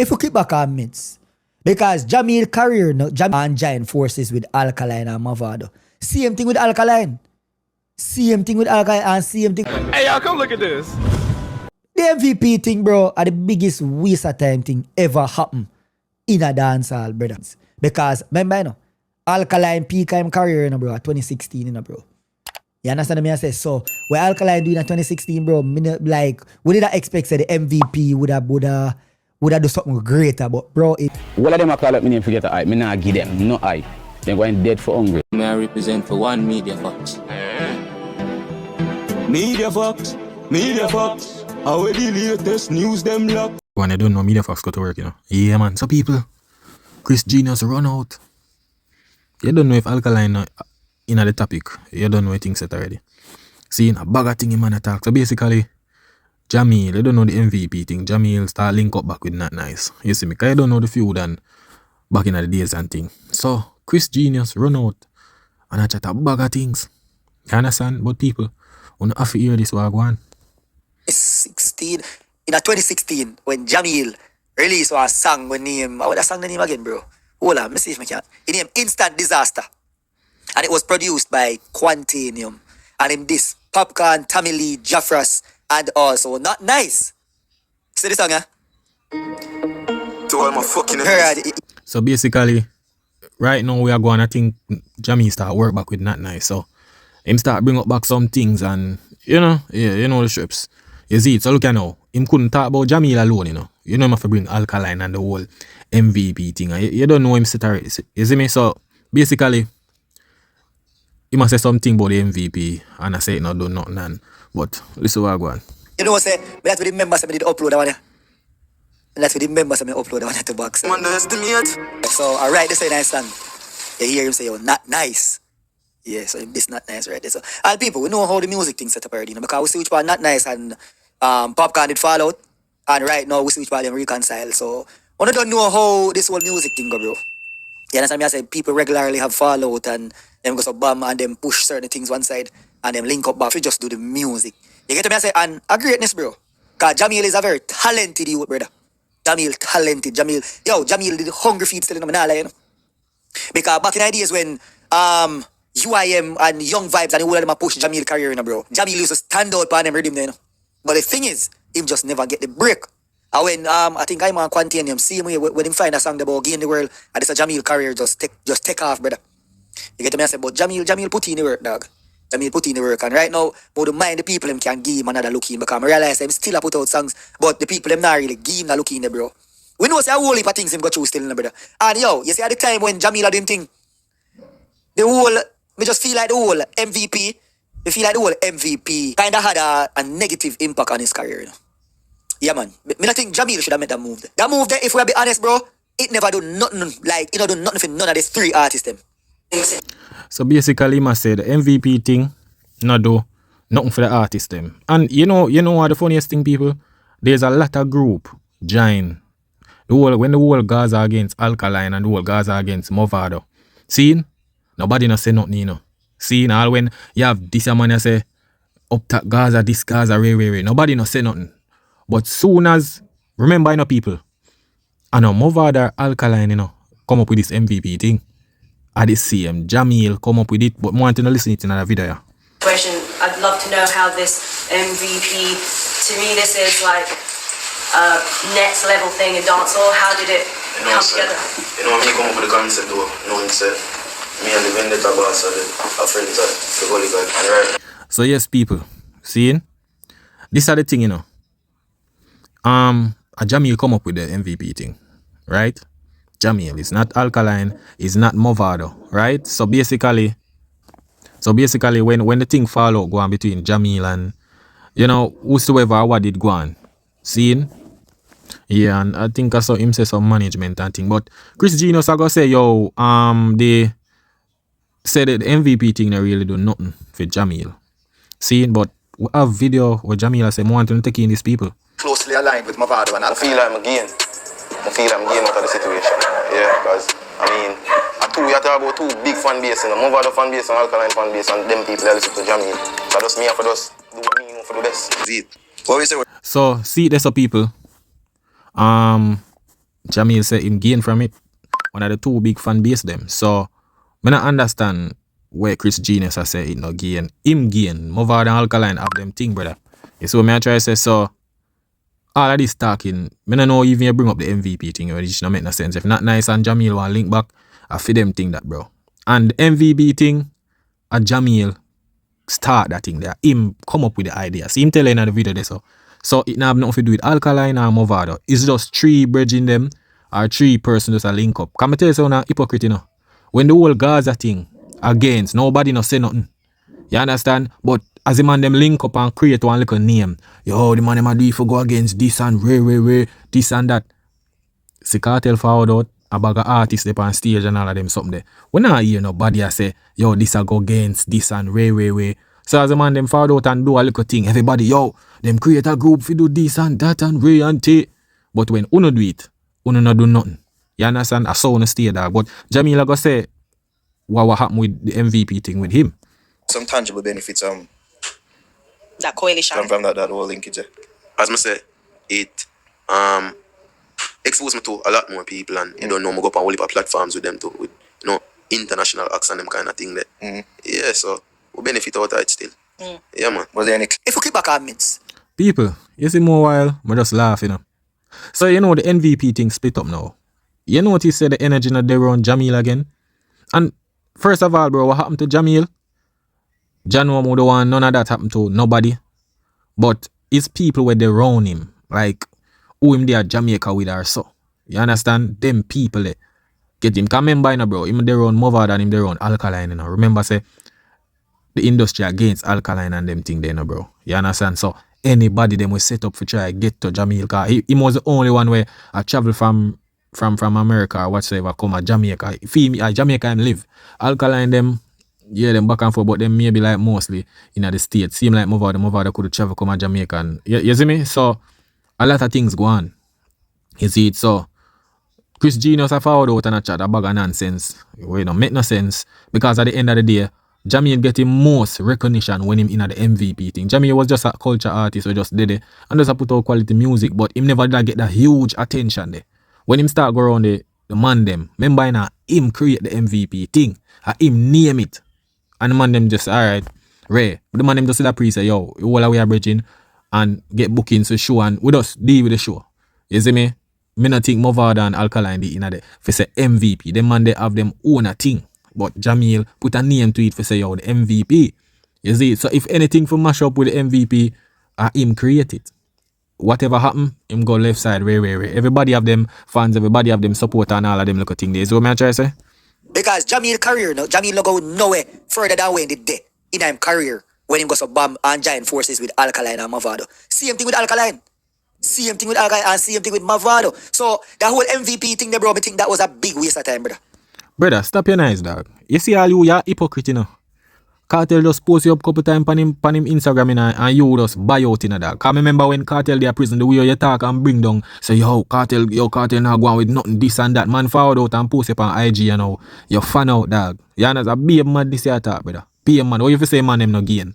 if you keep back our midst, because Jahmiell career no, and join forces with Alkaline and Mavado. Same thing with Alkaline. Same thing with Alkaline and same thing. Hey, y'all, come look at this. The MVP thing, bro, are the biggest waste of time thing ever happen in a dancehall, brothers. Because, remember, you know, Alkaline peak him career, you know, bro, at 2016, you know, bro. You understand me? I say, so, what Alkaline doing at 2016, bro, like, we did expect say the MVP would have do something greater, but, bro, it... All of them are call up me name forget the eye. Me not give them, no eye. They're going dead for hungry. May I represent for one Media Fox? Media Fox, Media Fox. How the latest news them lock? When I don't know, Media Fox got to work, you know. Yeah, man. So people, Krish Genius run out. You don't know if Alkaline in the topic. You don't know things set already. Seeing a bag of thing in man attack. So basically, Jahmiell, you don't know the MVP thing. Jahmiell start link up back with Notnice. You see me? Because you don't know the feud and back in the days and thing. So, Krish Genius run out and I chat a bag of things. You understand? But people, when have to hear this what I go on. 2016, when Jahmiell released a song with name, what that song the name again, bro? Hold on, let me see if I can. It named Instant Disaster. And it was produced by Quantanium. And in this, Popcorn, Tommy Lee, Jaffras, and also Notnice. See the song, huh? To all my fucking So basically, right now we are going, I think Jahmiell start work back with Notnice. So him start bring up back some things and, you know, yeah, you know the strips. You see it, so look at now, him couldn't talk about Jahmiell alone, you know. You know him have to bring Alkaline and the whole MVP thing. You don't know him sit already. You see me? So basically, he must say something about the MVP and I say it not do nothing. And, but listen what I go on. You know what I say? That's what the members did upload that one. And that's what the members upload that one at the box. Underestimate. So I write this in nice song. You hear him say, oh, not nice. Yeah, so this not nice right there. So all people, we know how the music thing set up already, you know, because we see which part not nice and Popcorn did fall out. And right now we see which part them reconcile. So I don't know how this whole music thing go, bro. You understand me? I say people regularly have fallout and them go so bam and them push certain things one side and them link up back. We just do the music. You get to me? I say, and a greatness, bro. Because Jahmiell is a very talented youth, brother. Jahmiell talented. Jahmiell did the hungry feet still in the you know. Because back in the days when UIM and Young Vibes and all of them push Jahmiell career, you know, bro. Jahmiell used to stand out on them rhythm there, you know. But the thing is, him just never get the break. And when I think I'm on Quantanium, see him when him find a song about gain the world, and this a Jahmiell career just take off, brother. You get to me? I say, but Jahmiell put in the work, dog. Jahmiell put in the work, and right now, but the mind the people him can give him another look in because I realize him still a put out songs, but the people them not really give him a look in there, bro. We know say a whole heap of things him go through still, brother. And yo, you see at the time when Jahmiell had him thing, the whole, me just feel like the whole MVP, me feel like the whole MVP kind of had a negative impact on his career, you know. Yeah, man. Me not think Jahmiell should have made that move there. That move there, if we be honest, bro, it never do nothing, like, it don't do nothing for none of these three artists, them. So basically, must say the MVP thing, not do nothing for the artist them. And you know what the funniest thing, people? There's a lot of group join when the whole guys are against Alkaline and the whole guys are against Mavado. See? Nobody not say nothing, you know. See now when you have this man you say up top Gaza, this Gaza, ray. Nobody not say nothing. But soon as remember, you know, people, I know Mavado Alkaline, you know, come up with this MVP thing. At the same Jahmiell come up with it, but more to listen to it in another video. Question, I'd love to know how this MVP, to me this is like a next level thing in dancehall. How did it come together? You know, me come up with the concept though, knowing that me and the Vendetta boss are friends at the Holy God. And right. So yes, people, seeing? This are the thing, you know. A Jahmiell come up with the MVP thing, right? Jahmiell is not Alkaline, is not Mavado, right? So basically when the thing fall out go on between Jahmiell and, you know, whosoever what did go on, seeing? Yeah, and I think I saw him say some management and thing. But Krish Genius I go say, yo, they said that the MVP thing they really do nothing for Jahmiell. Seeing, but we have video where Jahmiell say, I want to take in these people. Closely aligned with Mavado and I feel like I'm gain. I feel I'm gain out of the situation. Yeah, because I mean, we are talking about two big fan base, you know, Mavado fan base and Alkaline fan base, and them people that listen to Jahmiell. So just me for just do what me know for the best. See it. What we say? So see there's some people. Jahmiell said him gain from it. One of the two big fan base them. So I don't understand where Chris Genius has said it no gain. Him gain. Mavado and Alkaline have them thing, brother. You see what I try to say? So all of this talking, I don't know even you bring up the MVP thing, which don't make no sense. If Notnice and Jahmiell want link back, I feel them thing that, bro. And the MVP thing, a Jahmiell start that thing there. Him come up with the idea. See him telling in the video there, so it not have nothing to do with Alkaline or Mavado. It's just three bridging them or three persons just a link up. Can I tell you something hypocrite, you know? When the whole Gaza thing against, nobody no say nothing. You understand? But as the man them link up and create one little name. Yo, the man them a do for go against this and way, this and that. See Cartel forward out, a bag of artists up on stage and all of them something there. We not hear nobody a say, yo, this a go against this and way. So as the man them forward out and do a little thing, everybody, yo, them create a group for do this and that and way and tea. But when uno do it, uno not do nothing. You understand? I saw on the stage there. But Jahmiell go say what happened with the MVP thing with him. Some tangible benefits That coalition. come from that whole linkage. As I say, it exposed me to a lot more people, and you don't know, I go up on a whole heap of platforms with them too, with international acts and them kind of thing there. Yeah, so we benefit out of it still. Yeah, man. Was there any If we keep back comments, People, you see more while, I just laugh, you know. So you know the MVP thing split up now. You notice the energy not there around Jahmiell again. And first of all, bro, what happened to Jahmiell? Jahmiell would want none of that happened to nobody. But it's people where they around him. Like who him there Jamaica with or so. You understand? Them people there get him. Come remember, you know, bro, him there around Mavado and him there around Alkaline, you know. Remember say the industry against Alkaline and them thing there, you know, bro. You understand? So anybody them will set up for try get to Jahmiell, cause he was the only one where I travel from America or whatsoever come at Jamaica. Jamaica him live. Alkaline them, yeah, them back and forth, but them maybe like mostly in the States. Seem like Mavado could travel come at Jamaica. And, you see me? So a lot of things go on. You see it? So Chris Genius I forward out and a chat a bag of nonsense. You know, make no sense. Because at the end of the day, Jahmiell get him most recognition when him in the MVP thing. Jahmiell was just a culture artist who just did it and just put out quality music, but him never did get that huge attention there. When him start go around the man them, remember now him create the MVP thing, and him name it. And the man them just, alright, Ray. The man them just see that pre say, yo, you all we are bridging and get bookings to show and we just deal with the show. You see me? Me not think Mavado and Alkaline the in there for say MVP. Them man they have them own a thing. But Jahmiell put a name to it for say, yo, the MVP. You see? So if anything for mash up with the MVP, him create it. Whatever happen, him go left side, way. Everybody have them fans, everybody have them support and all of them little thing there. So what I try to say? because Jahmiell career, no, Jahmiell no go nowhere further than when he did in his career when he go so bomb and join forces with Alkaline and Mavado. Same thing with Alkaline. Same thing with Alkaline and same thing with Mavado. So the whole MVP thing, bro, I think that was a big waste of time, brother. Brother, stop your nice, dog. You see all you're hypocrite, you know. Cartel just post you up couple times on him Instagram, you know, and you just buy out, you know, dog. Cause I remember when Cartel there prison, the way you talk and bring down, say, yo, Cartel not going with nothing, this and that. Man forward out and post up on IG, you know. You fan out, dog. You understand? Be a man this year talk, brother. Be a man. What you say man them no gain?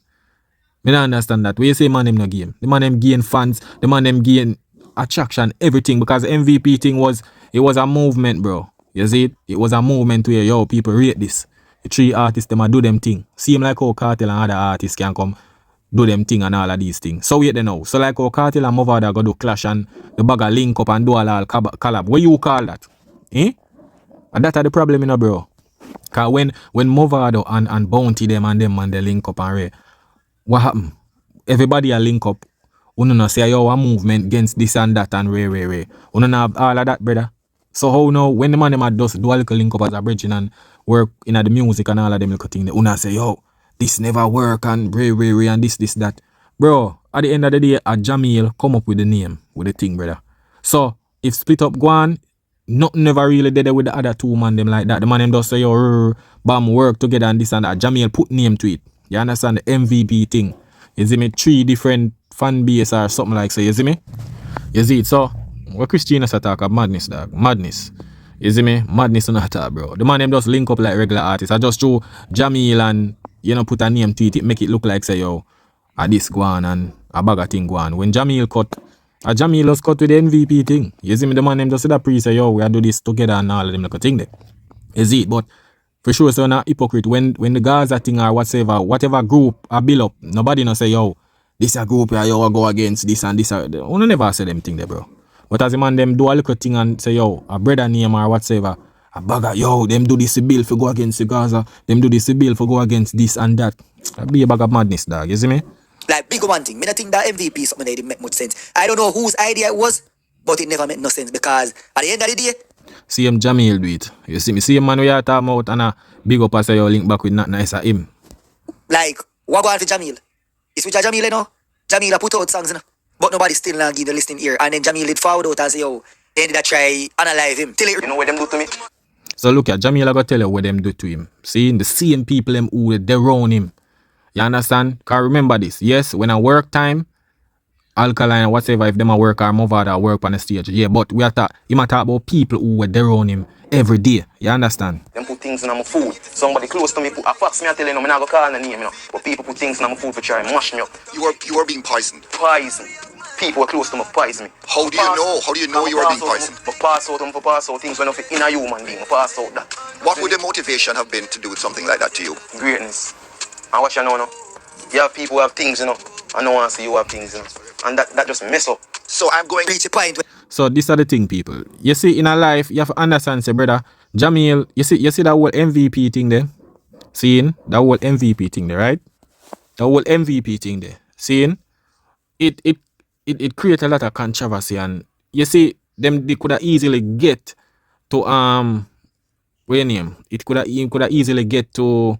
Me don't understand that. When you say man them no gain, the man them gain fans, the man them gain attraction, everything, because MVP thing was a movement, bro. You see it? It was a movement where, yo, people rate this. The three artists, them a do them thing. Same like how Cartel and other artists can come do them thing and all of these things. So wait there now. So like how Cartel and Mavado go do clash and the bag a link up and do all collab. What you call that? Eh? And that's the problem, you know, bro. Cause when Mavado and Bounty them and them man they link up and Ray, what happen? Everybody a link up. You know say yo a movement against this and that and Ray. You know have all of that, brother. So how now when the man them a just do a little link up as a bridge and work in the music and all of them little thing, they una say yo this never work and Ray and this that. Bro, at the end of the day, a Jahmiell come up with the name with the thing, brother. So if split up go on, nothing never really did with the other two man them like that. The man them just say yo bam work together and this and that. Jahmiell put name to it. You understand the MVP thing? You see me? 3 different fan base or something like so. You see me? You see it? So what Christian is talk about madness, dog. Madness. You see me? Madness on that, bro. The man them just link up like regular artists. I just show Jahmiell and, you know, put a name to it. It make it look like, say, yo, a this go on and a bag of thing go on. When Jahmiell cut A Jahmiell just cut with the MVP thing. You see me, the man them just said that pre say, yo, we are do this together and all of them like a thing there. You see it, but for sure, so not hypocrite. When the Gaza thing or whatever group are build up, nobody no say, yo, this a group here, yo, go against this and this. I never say them thing there, bro. But as a man, them do a little thing and say, yo, a brother name or whatsoever, a bagger, yo, them do this bill for go against the Gaza, them do this bill for go against this and that. That be a bag of madness, dog. You see me? Like, big one thing. Me not think that MVP is something that didn't make much sense. I don't know whose idea it was, but it never made no sense because at the end of the day, See him Jahmiell do it. You see me? See him man we are talking about and big up as you link back with Notnice at him. like, what go on for Jahmiell? It's which a Jahmiell, you know? Jahmiell put out songs, you know? But nobody still not give the listening ear. And then Jahmiell did forward out and say, yo, they ended up try analyze him. Till it, You know what them do to me? So look at Jahmiell, I go tell you what them do to him. See, the same people them who they around him. You understand? Cause remember this. Yes, when I work time, Alkaline or whatever, if them a work or Mavado work on the stage. Yeah, but we are talk about people who were there on him every day. You understand? Them put things in my food. Somebody close to me put a fax me and tell you, no, I'm not going to call the name, you know. But people put things in my food for try and mash me up. You are being poisoned. Poison. People are close to me poison me. How do you know? How do you know you are being poisoned? I pass out things when I fit in a human being. I pass out that. What would the motivation have been to do something like that to you? Greatness. And what you know now? You have people who have things, you know. I don't want to see you have things, you know. And that just mess up. So I'm going. reach a point. So this are the thing, people. You see, in a life, you have to understand, say, brother, Jahmiell, you see that whole MVP thing there? Seeing that whole MVP thing there, right? The whole MVP thing there. Seeing it creates a lot of controversy, and you see, they could have easily get to what your name? It could have easily get to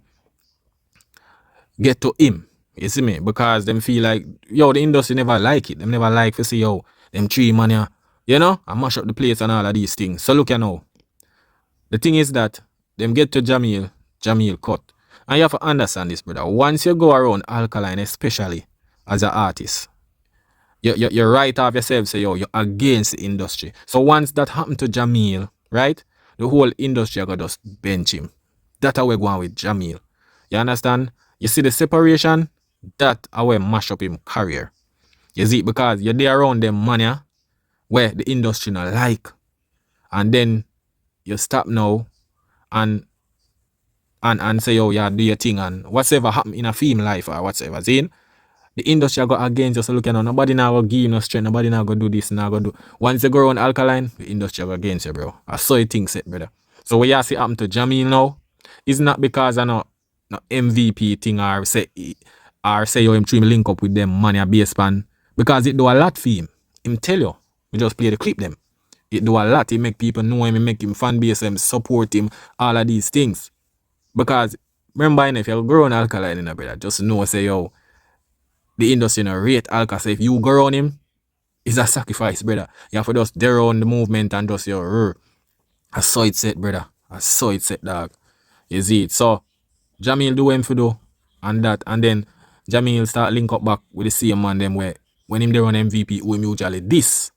him. You see me? Because them feel like, yo, the industry never like it. Them never like to see, yo, them three man here, you know, and mash up the place and all of these things. So look, you know, the thing is that them get to Jahmiell cut. And you have to understand this, brother. Once you go around Alkaline, especially as an artist, you write off yourself, say, yo, you're against the industry. So once that happened to Jahmiell, right, the whole industry got just bench him. That's how we're going with Jahmiell. You understand? You see the separation? That how mash up him career. You see, because you're there around them money where the industry not like. And then you stop now and say, yo, yeah, do your thing and whatever happen in a film life or whatever. See? The industry go against you, so look, you know, nobody now go give you no strength, nobody now go do this, now go do. Once you go around Alkaline, the industry go against you, bro. I saw it thing set, brother. So what you see happen to Jahmiell now, it's not because I know no MVP thing or say yo him try link up with them money and bass band. Because it do a lot for him. Him tell you, we just play the clip them. It do a lot. It make people know him, it make him fan base him, support him, all of these things. Because remember, if you grow on Alkaline, brother, just know say yo, the industry no rate Alka. So if you go on him, it's a sacrifice, brother. You have to just dare on the movement and just your I saw it set, brother. I saw it set, dog. You see it. So Jahmiell do him for do and that, and then Jahmiell start link up back with the same man them where when him there on MVP who him usually this.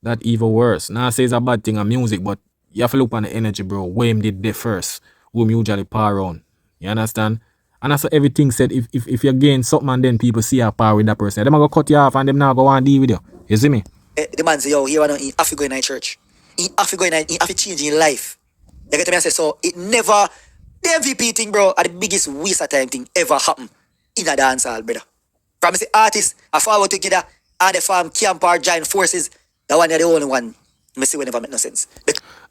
That even worse. Now I say it's a bad thing on music, but you have to look on the energy, bro. Where him did there first, who him usually par on. You understand? And that's everything said. If you gain something and then people see a power with that person, them go cut you off and them now go and deal with you. You see me? The man say, yo, he have to go in a church. He have to go in he have to change in life. You get me? I say, so it never, the MVP thing, bro, are the biggest waste of time thing ever happen in a dancehall, brother. From the artists, I forward together, and the farm camp or join forces, that one are the only one. I see when never make no sense.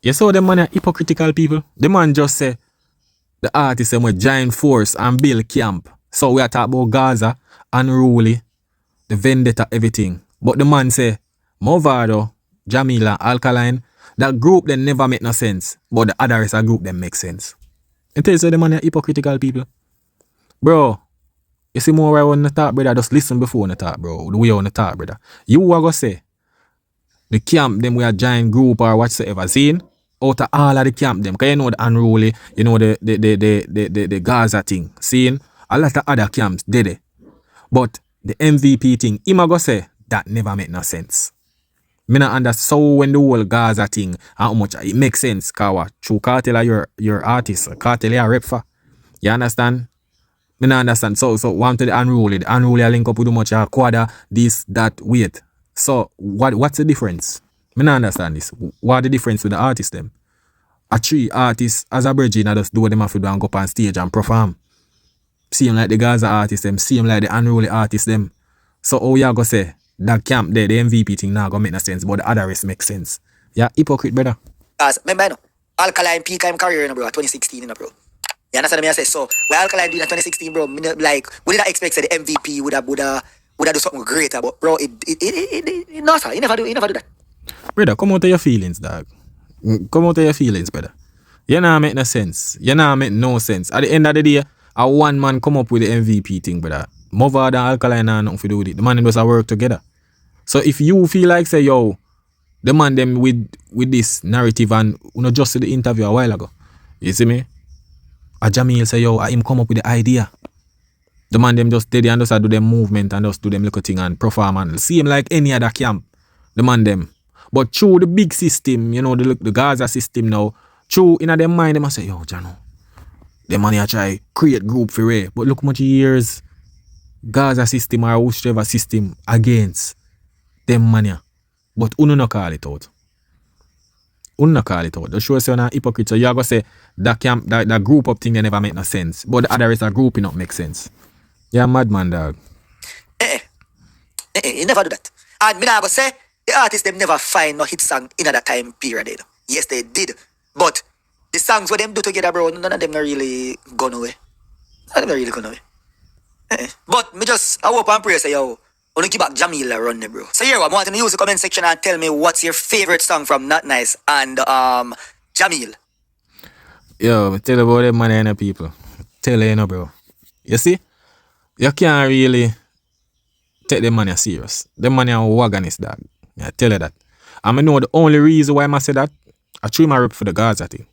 You saw them man are hypocritical people. The man just say, the artists them with giant force and build camp. So we are talking about Gaza, unruly, the vendetta, everything. But the man say, Mavado, Jahmiell, Alkaline, that group then never make no sense. But the other is a group that make sense. And tell you so the man are hypocritical people. Bro, you see more where I want to talk, brother, just listen before on the talk, bro. The way I want to talk, brother. You are going to say, the camp, them we are giant group or whatsoever, seen? Out of all of the camp them, because you know the unruly, you know the Gaza thing, seeing a lot of other camps did it. But the MVP thing, him go say that never make no sense. Me not understand so when the whole Gaza thing how much it makes sense, cause true cartel your artist, cartel you rep for. You understand? Me not understand. So one to the unruly are link up with too much quadra, this, that, wait. So what's the difference? Me not understand this. What the difference with the artist them? A three artists as a bridge, I just do what them have to do and go up on stage and perform. See him like the Gaza artists them, see him like the unruly artists them. So how you go say that camp there, the MVP thing now gonna make no sense, but the other rest make sense. Yeah, hypocrite, brother. Because remember, you know, Alkaline peak in career, you know, bro, at 2016, you know, bro. You understand me? I say so. When Alkaline doing at 2016, bro, me not, like we didn't expect say the MVP would have do something greater, but bro, it not sir. You never do that. Brother, come out of your feelings, dog. Come out of your feelings, brother. You not make no sense. You not make no sense. At the end of the day, a one man come up with the MVP thing, brother. Mavado and Alkaline have nothing to do with it. The man them just work together. So if you feel like say yo, the man them with this narrative and you know just see the interview a while ago. You see me? A Jahmiell say yo, him come up with the idea. The man them just steady and just do them movement and just do them little thing and perform and see him like any other camp. The man them. But through the big system, you know, the Gaza system now, through in their mind, they must say, yo, Jano, the man here try create group for Ray. But look much years Gaza system or whichever system against them man here. But uno no call it out. Uno no call it out. The show say on a hypocrite. So you are going to say that camp, that group up thing they never make no sense. But the other is a group it not make sense. You're a madman, dog. You never do that. And me now go say the artists them never find no hit song in that time period. You know. Yes, they did. But the songs what them do together, bro, none of them not really gone away. None of them not really gone away. But me just I hope and pray say yo, only keep back Jahmiell a run there, bro. So here I want you to use the comment section and tell me what's your favorite song from Notnice and Jahmiell. Yo, tell about them man and people. Tell you know, bro. You see? You can't really take them money serious. Them money are wagonist, dog. I tell you that. And I know the only reason why I say that, I treat my rep for the Gaza thing.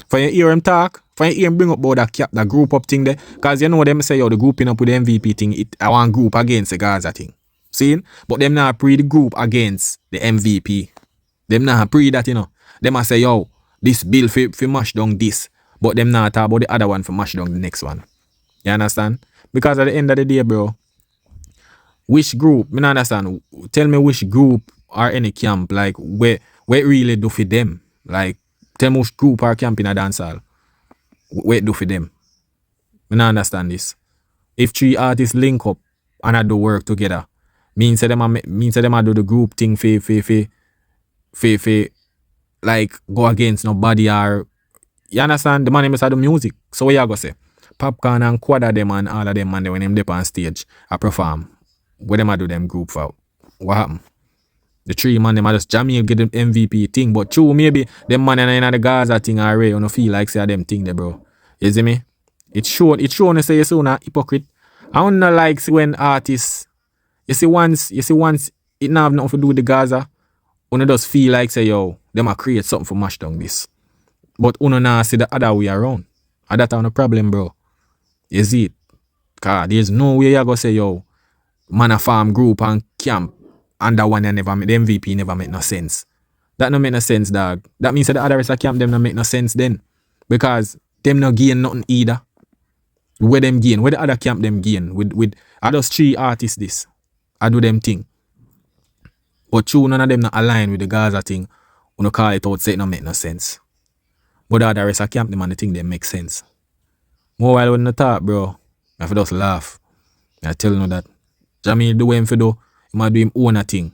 For you hear him talk, for you hear him bring up about that group up thing there, because you know them say, yo, the grouping up with the MVP thing, I want group against the Gaza thing. See? But them not pre the group against the MVP. Them not pre that, you know. Them a say, yo, this bill for mash down this. But them not talk about the other one for mash down the next one. You understand? Because at the end of the day, bro, which group, me not understand, tell me which group or any camp, like, where it really do for them. Like, tell me which group or camp in a dancehall, where it do for them. Me not understand this. If three artists link up and I do work together, means them I do the group thing for like, go against nobody or, you understand, the man must do music. So what you go say? Popcorn and Quadra them and all of them and when them dip on stage, I perform. What them I do them group for? What happened? The three man them I just Jahmiell get them MVP thing, but true maybe them man in the Gaza thing already, you know feel like say them thing there, bro. You see me? It's shown to say you're so not hypocrite. I don't know like when artists you see once it not have nothing to do with the Gaza, you just feel like say yo, them a create something for mash down this. But you not see the other way around. And that's no problem, bro. You see it? Cause there's no way you go say yo, man a farm group and camp and that one the MVP never make no sense. That no make no sense, dog. That means that the other rest of camp them no make no sense then. Because them no gain nothing either. Where them gain? Where the other camp them gain? With I just three artists this. I do them thing. But true none of them not align with the Gaza thing. You no call it out say it no make no sense. But the other rest of camp them and the thing they make sense. More while when the talk, bro, I have to just laugh. I tell you that Jahmiell do him for do, he might do him own a thing.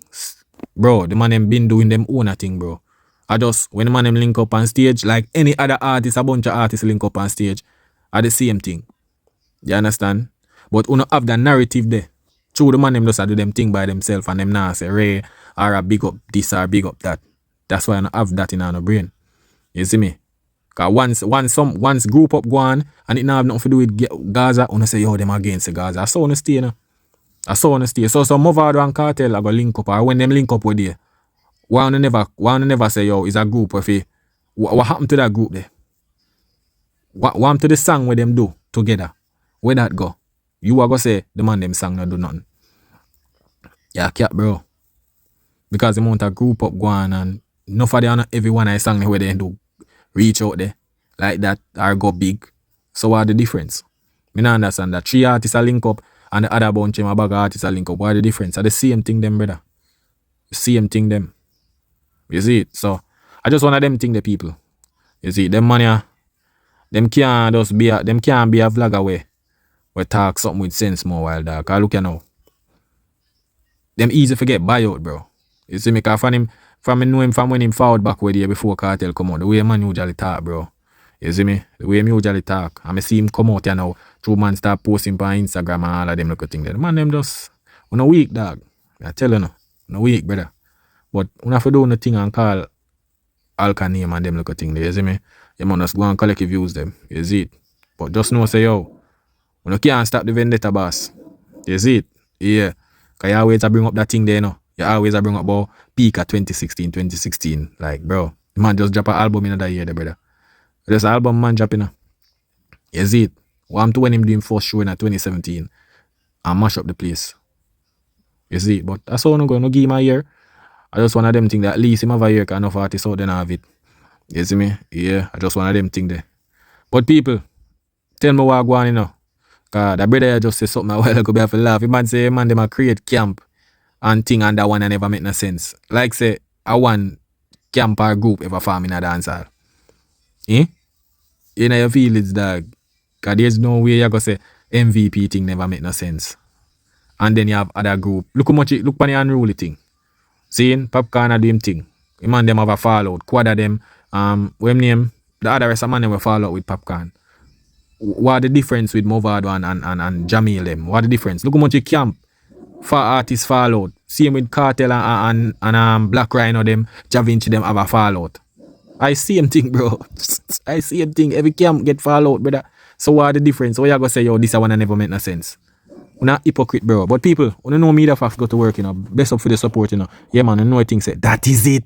Bro, the man them been doing them own a thing, bro. I just, when the man them link up on stage, like any other artist, a bunch of artists link up on stage, are the same thing. You understand? But you don't have that narrative there. True, the man them just do them thing by themselves and them now say, Ray, or a big up this or big up that. That's why I don't have that in our brain. You see me? Cause once group up go on and it not have nothing to do with Gaza, I say yo them against the Gaza. I saw on the stay now. I saw on the stay. So some Mavado and Cartel are gonna link up, or when them link up with you, one never say yo is a group of a what happened to that group there? What happened to the song where them do together? Where that go? You are gonna say the man them song not do nothing. Yeah, cat bro. Because the amount of group up go on and no for them everyone I sang where they do reach out there like that or go big. So what the difference? Me not understand that. Three artists are link up and the other bunch of my bag artists are link up. What the difference? Are the same thing them, brother. Same thing them. You see it? So I just want them thing the people. You see, them money, them can't just be them can't be a vlogger way. We talk something with sense more while dog. Cause look you now. Them easy to get buyout, bro. You see me, cause from me know him from when him forward back with the year before cartel come out. The way man usually talk, bro. You see me? The way me usually talk. And me see him come out here now. True man start posting on Instagram and all of them look at things. The man them just on a week, dog. I tell you no. On a week, brother. But when I have to do nothing and call Alkaline name and them look at things, you see me? You man just go and collect views them. You see it? But just know say yo, you can't stop the vendetta boss. You see it? Yeah. Cause you always bring up that thing there, you know. You always bring up about peak at 2016. Like, bro, the man just drop an album in another year, the brother. This album man drop, you know. You see it? What I'm doing him doing first show in 2017 and mash up the place. You see it? But that's all I'm going to give him a year. I just one of them things that at least him have a year because enough artists out there have it. You see me? Yeah, I just one of them things there. But people, tell me what I go on, you know. Cause the brother just say something a while ago, be have to laugh. He man say, man, them a create camp and thing and that one never make no sense. Like say, I want camp or group ever form in a dancehall. Eh? You know your feelings, dog. Cause there's no way you go say MVP thing never make no sense. And then you have other group. Look how much look on the unruly thing. Seeing Popcorn do him thing. The man them have a fallout. Quad of them, what name? The other rest of man them will fall out with Popcorn. What the difference with Mavado and Jahmiell them? What the difference? Look how much camp for artists fall out. Same with Cartel and Black Rhino them, Javinci them have a fallout. I see him thing, bro. I see him thing. Every camp get fallout, brother. So what the difference? What you gonna say, yo, this one never make no sense? We're not hypocrite, bro. But people, when you know me that have to go to work, you know, best up for the support, you know. Yeah, man, you know I think say that is it.